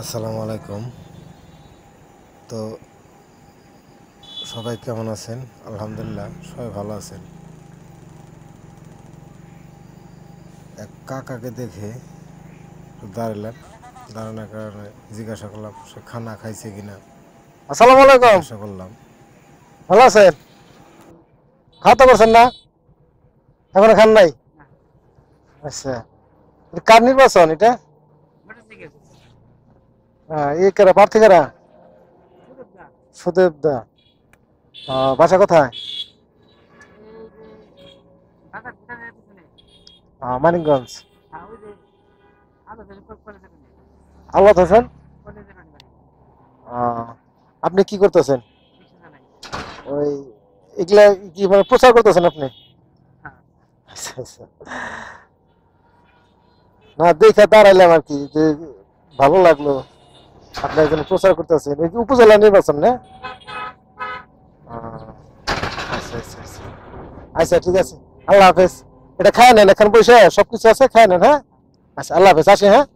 আসসালামু আলাইকুম। তো সবাই কেমন আছেন? আলহামদুলিল্লাহ সবাই ভালো আছেন। এক কাকাকে দেখে একটু দাঁড়ালাম, দাঁড়ানোর কারণে জিজ্ঞাসা করলাম সে খানা খাইছে কিনা। আসসালামু আলাইকুম। জিজ্ঞাসা করলাম। ভালো আছেন? খাওয়া দাওয়া করছেন না? এখনো খান নাই? আচ্ছা, এটা কার নির্বাচন এটা? এই কারা প্রার্থী কারা? সুদেব দা। বাসা কোথায়? মানিকগঞ্জ। আল্লাহ হোসেন। আহ, আপনি কি করতেছেন? ওই এগুলা কি মানে প্রচার করতেছেন আপনি? আচ্ছা আচ্ছা। না দেখে দাঁড়াইলাম আর কি, যে ভালো লাগলো আপনি একজন প্রচার করতেছেন। এই যে উপজেলা নির্বাচন না? আহ, আচ্ছা আচ্ছা আচ্ছা। আচ্ছা ঠিক আছে, আল্লাহ হাফেজ। এটা খায় নেন, এখন বসে সবকিছু আছে, খায় নেন। হ্যাঁ, আচ্ছা, আল্লাহ হাফেজ, আসি। হ্যাঁ।